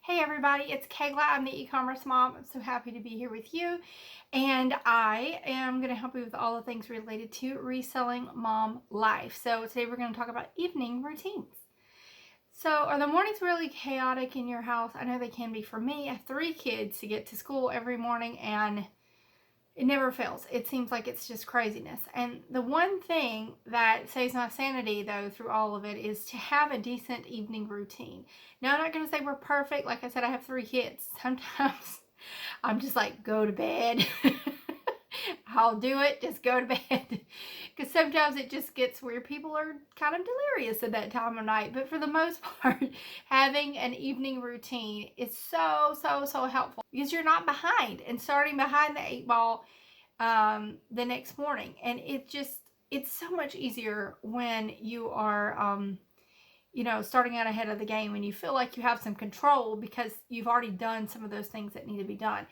Hey everybody, it's Kayla. I'm the e-commerce mom. I'm so happy to be here with you. And I am going to help you with all the things related to reselling mom life. So today we're going to talk about evening routines. So are the mornings really chaotic in your house? I know they can be for me. I have 3 kids to get to school every morning and it never fails. It seems like it's just craziness. And the one thing that saves my sanity, though, through all of it is to have a decent evening routine. Now, I'm not going to say we're perfect. Like I said, I have 3 kids. Sometimes I'm just like, go to bed. I'll do it. Just go to bed. Because sometimes it just gets where people are kind of delirious at that time of night. But for the most part, having an evening routine is so helpful because you're not behind and starting behind the 8 ball the next morning. And it's so much easier when you are, starting out ahead of the game and you feel like you have some control because you've already done some of those things that need to be done.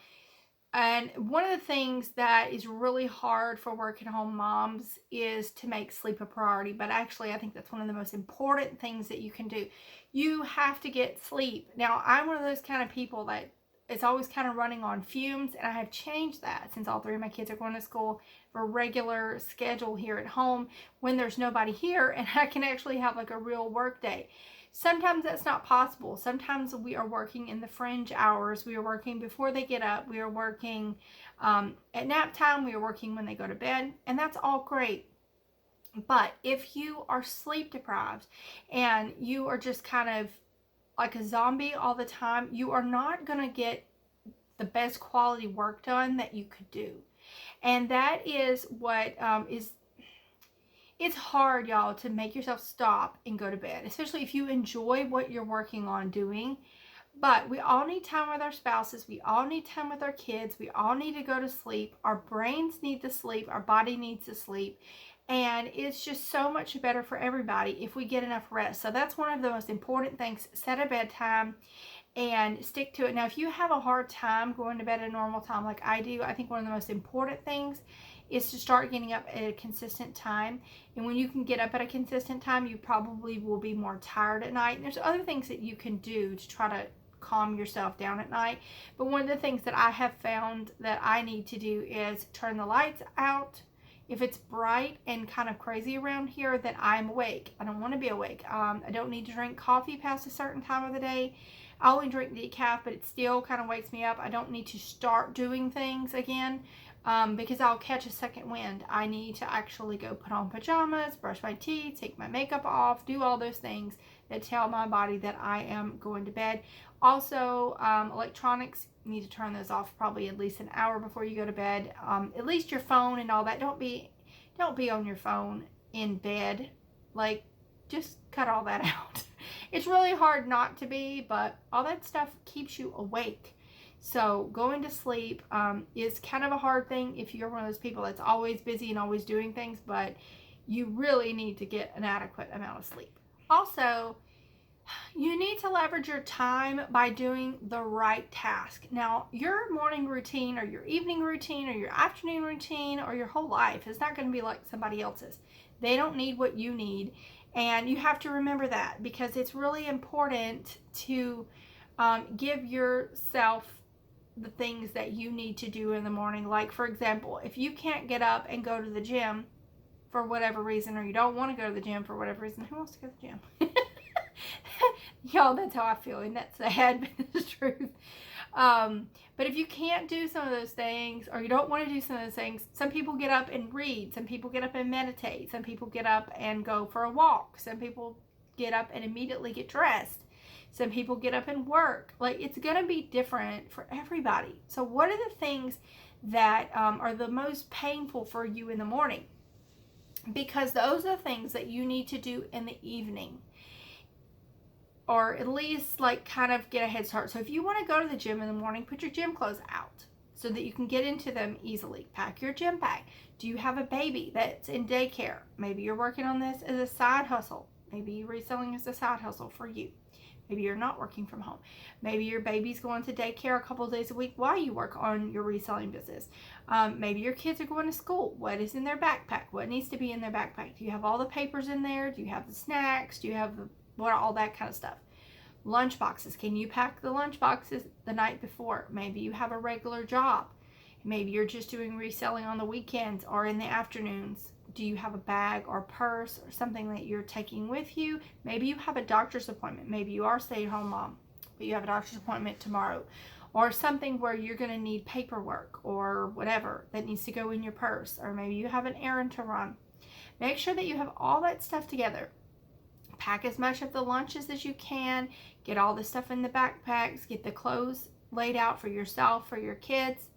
And one of the things that is really hard for working home moms is to make sleep a priority. But actually, I think that's one of the most important things that you can do. You have to get sleep. Now, I'm one of those kind of people that is always kind of running on fumes. And I have changed that since all 3 of my kids are going to school for a regular schedule here at home when there's nobody here. And I can actually have like a real work day. Sometimes that's not possible. Sometimes we are working in the fringe hours. We are working before they get up. We are working at nap time. We are working when they go to bed. And that's all great. But if you are sleep deprived and you are just kind of like a zombie all the time, you are not going to get the best quality work done that you could do. And that is what it's hard, y'all, to make yourself stop and go to bed, especially if you enjoy what you're working on doing. But we all need time with our spouses. We all need time with our kids. We all need to go to sleep. Our brains need to sleep. Our body needs to sleep. And it's just so much better for everybody if we get enough rest. So that's one of the most important things. Set a bedtime and stick to it. Now, if you have a hard time going to bed at a normal time like I do, I think one of the most important things is to start getting up at a consistent time. And when you can get up at a consistent time, you probably will be more tired at night. And there's other things that you can do to try to calm yourself down at night. But one of the things that I have found that I need to do is turn the lights out. If it's bright and kind of crazy around here, then I'm awake. I don't want to be awake. I don't need to drink coffee past a certain time of the day. I only drink decaf, but it still kind of wakes me up. I don't need to start doing things again because I'll catch a second wind. I need to actually go put on pajamas, brush my teeth, take my makeup off, do all those things that tell my body that I am going to bed. Also, electronics, you need to turn those off probably at least an hour before you go to bed. At least your phone and all that. Don't be on your phone in bed. Like, just cut all that out. It's really hard not to be, but all that stuff keeps you awake. So going to sleep is kind of a hard thing if you're one of those people that's always busy and always doing things, but you really need to get an adequate amount of sleep. Also, you need to leverage your time by doing the right task. Now, your morning routine or your evening routine or your afternoon routine or your whole life is not going to be like somebody else's. They don't need what you need. And you have to remember that because it's really important to give yourself the things that you need to do in the morning. Like, for example, if you can't get up and go to the gym for whatever reason, or you don't want to go to the gym for whatever reason, who wants to go to the gym? Y'all, that's how I feel, and that's sad, but it's the truth. But if you can't do some of those things, or you don't want to do some of those things, some people get up and read, some people get up and meditate, some people get up and go for a walk, some people get up and immediately get dressed, some people get up and work. Like, it's going to be different for everybody. So what are the things that are the most painful for you in the morning? Because those are the things that you need to do in the evening, or at least like kind of get a head start. So if you want to go to the gym in the morning, put your gym clothes out so that you can get into them easily. Pack your gym bag. Do you have a baby that's in daycare? Maybe you're working on this as a side hustle. Maybe reselling is a side hustle for you. Maybe you're not working from home. Maybe your baby's going to daycare a couple of days a week while you work on your reselling business. Maybe your kids are going to school. What is in their backpack? What needs to be in their backpack? Do you have all the papers in there? Do you have the snacks? Do you have all that kind of stuff? Lunch boxes. Can you pack the lunch boxes the night before? Maybe you have a regular job. Maybe you're just doing reselling on the weekends or in the afternoons. Do you have a bag or purse or something that you're taking with you? Maybe you have a doctor's appointment. Maybe you are a stay-at-home mom, but you have a doctor's appointment tomorrow. Or something where you're going to need paperwork or whatever that needs to go in your purse. Or maybe you have an errand to run. Make sure that you have all that stuff together. Pack as much of the lunches as you can. Get all the stuff in the backpacks. Get the clothes laid out for yourself, for your kids.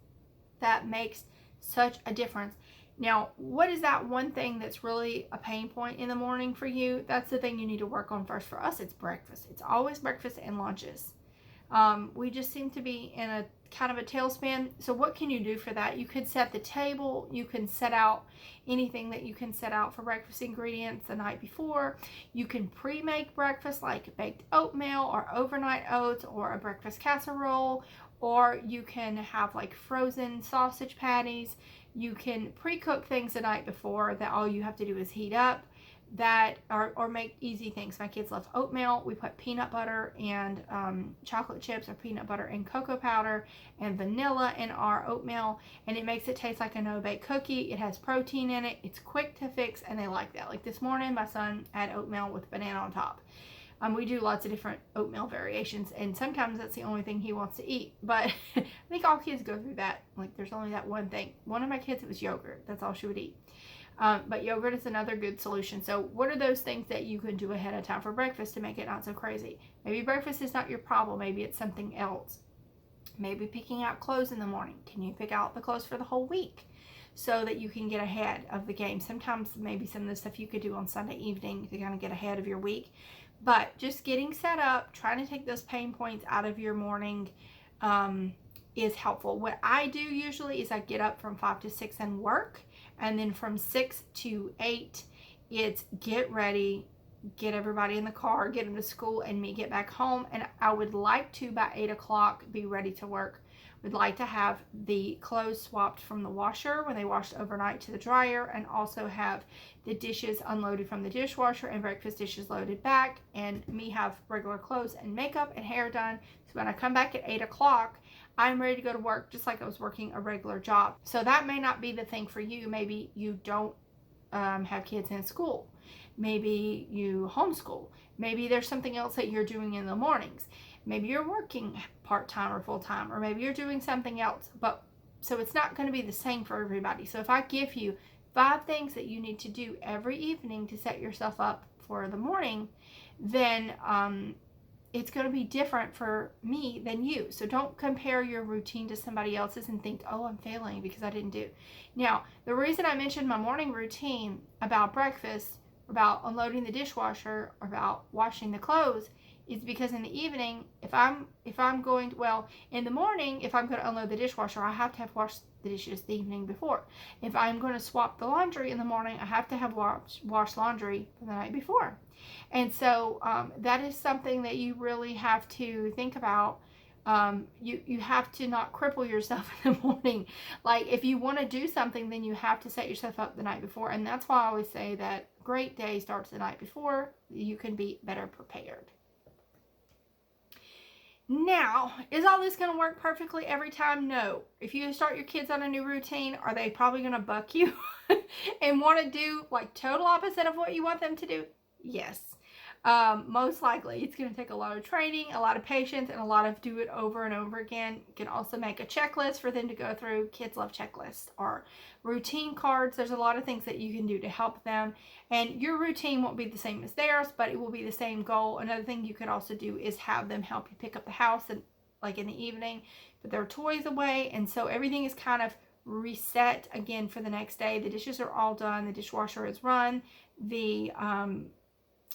That makes such a difference. Now, what is that one thing that's really a pain point in the morning for you? That's the thing you need to work on first. For us, it's breakfast. It's always breakfast and lunches. We just seem to be in a kind of a tailspin. So what can you do for that? You could set the table. You can set out anything that you can set out for breakfast ingredients the night before. You can pre-make breakfast like baked oatmeal or overnight oats or a breakfast casserole, or you can have like frozen sausage patties. You can pre-cook things the night before that all you have to do is heat up. That or make easy things. My kids love oatmeal. We put peanut butter and chocolate chips or peanut butter and cocoa powder and vanilla in our oatmeal, and it makes it taste like a no-bake cookie. It has protein in it. It's quick to fix, and they like that. Like this morning, my son had oatmeal with banana on top. We do lots of different oatmeal variations, and sometimes that's the only thing he wants to eat. But I think all kids go through that. Like there's only that one thing. One of my kids, it was yogurt. That's all she would eat. But yogurt is another good solution. So what are those things that you can do ahead of time for breakfast to make it not so crazy? Maybe breakfast is not your problem. Maybe it's something else. Maybe picking out clothes in the morning. Can you pick out the clothes for the whole week so that you can get ahead of the game? Sometimes maybe some of the stuff you could do on Sunday evening to kind of get ahead of your week. But just getting set up, trying to take those pain points out of your morning is helpful. What I do usually is I get up from 5 to 6 and work. And then from 6 to 8, it's get ready, get everybody in the car, get them to school, and me get back home. And I would like to, by 8 o'clock, be ready to work. We'd like to have the clothes swapped from the washer when they washed overnight to the dryer, and also have the dishes unloaded from the dishwasher and breakfast dishes loaded back, and me have regular clothes and makeup and hair done. So when I come back at 8 o'clock, I'm ready to go to work just like I was working a regular job. So that may not be the thing for you. Maybe you don't have kids in school. Maybe you homeschool. Maybe there's something else that you're doing in the mornings. Maybe you're working part-time or full-time, or maybe you're doing something else. But so it's not going to be the same for everybody. So if I give you 5 things that you need to do every evening to set yourself up for the morning, then it's going to be different for me than you. So don't compare your routine to somebody else's and think, oh, I'm failing because I didn't do. Now, the reason I mentioned my morning routine about breakfast, about unloading the dishwasher, or about washing the clothes is because in the evening, if I'm going to, well, in the morning, if I'm going to unload the dishwasher, I have to have washed the dishes the evening before. If I'm going to swap the laundry in the morning, I have to have washed laundry the night before. And so that is something that you really have to think about. You have to not cripple yourself in the morning. Like if you want to do something, then you have to set yourself up the night before. And that's why I always say that great day starts the night before. You can be better prepared. Now, is all this going to work perfectly every time? No. If you start your kids on a new routine, are they probably going to buck you and want to do like total opposite of what you want them to do? Yes. Most likely. It's going to take a lot of training, a lot of patience, and a lot of do it over and over again. You can also make a checklist for them to go through. Kids love checklists or routine cards. There's a lot of things that you can do to help them. And your routine won't be the same as theirs, but it will be the same goal. Another thing you could also do is have them help you pick up the house and like in the evening, put their toys away. And so everything is kind of reset again for the next day. The dishes are all done. The dishwasher is run. The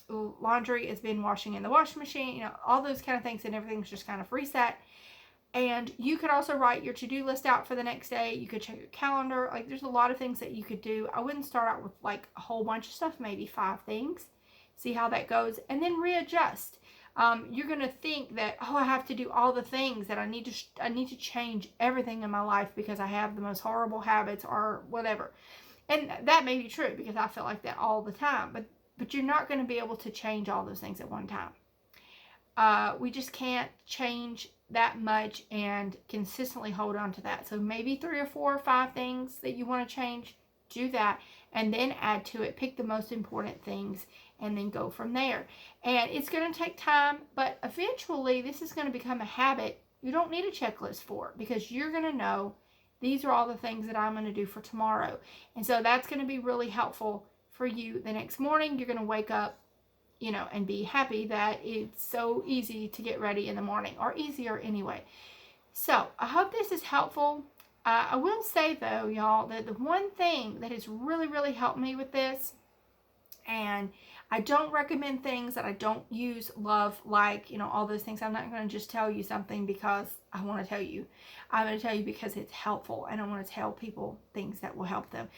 laundry has been washing in the washing machine, you know, all those kind of things, and everything's just kind of reset. And you could also write your to-do list out for the next day. You could check your calendar. Like there's a lot of things that you could do. I wouldn't start out with like a whole bunch of stuff, maybe 5 things, see how that goes, and then readjust. You're going to think that, oh, I have to do all the things, that I need to change everything in my life because I have the most horrible habits or whatever. And that may be true because I feel like that all the time, but you're not going to be able to change all those things at one time. We just can't change that much and consistently hold on to that. So maybe 3 or 4 or 5 things that you want to change, do that, and then add to it. Pick the most important things and then go from there. And it's going to take time, but eventually this is going to become a habit. You don't need a checklist for it because you're going to know these are all the things that I'm going to do for tomorrow. And so that's going to be really helpful for you the next morning. You're going to wake up, and be happy that it's so easy to get ready in the morning, or easier anyway. So I hope this is helpful. I will say though, y'all, that the one thing that has really, really helped me with this, and I don't recommend things that I don't use, love, like, all those things. I'm not going to just tell you something because I want to tell you. I'm going to tell you because it's helpful, and I want to tell people things that will help them.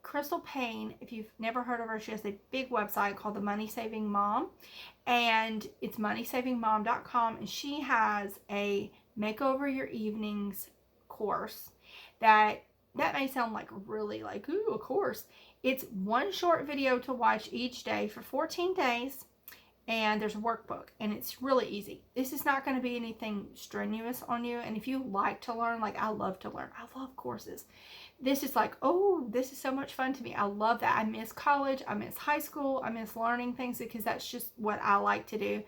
Crystal Payne, if you've never heard of her, she has a big website called The Money Saving Mom, and it's moneysavingmom.com, and she has a Makeover Your Evenings course that may sound like really like, ooh, a course. It's one short video to watch each day for 14 days, and there's a workbook, and it's really easy. This is not going to be anything strenuous on you, and if you like to learn, like I love to learn, I love courses. This is like, oh, this is so much fun to me. I love that. I miss college. I miss high school. I miss learning things because that's just what I like to do.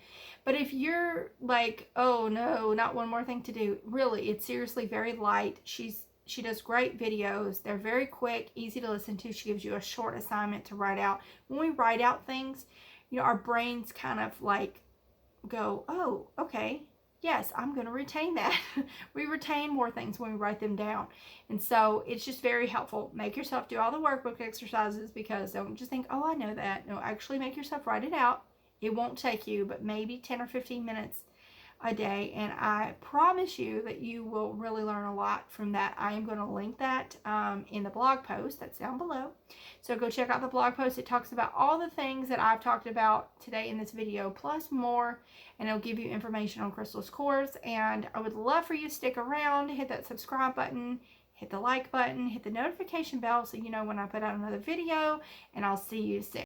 But if you're like, oh no, not one more thing to do, really, it's seriously very light. She does great videos. They're very quick, easy to listen to. She gives you a short assignment to write out. When we write out things, our brains kind of like go, oh, okay, yes, I'm going to retain that. We retain more things when we write them down. And so it's just very helpful. Make yourself do all the workbook exercises, because don't just think, oh, I know that. No, actually make yourself write it out. It won't take you but maybe 10 or 15 minutes a day, and I promise you that you will really learn a lot from that. I am going to link that in the blog post that's down below, so go check out the blog post. It talks about all the things that I've talked about today in this video plus more, and it'll give you information on Crystal's course. And I would love for you to stick around, hit that subscribe button, hit the like button, hit the notification bell so you know when I put out another video, and I'll see you soon.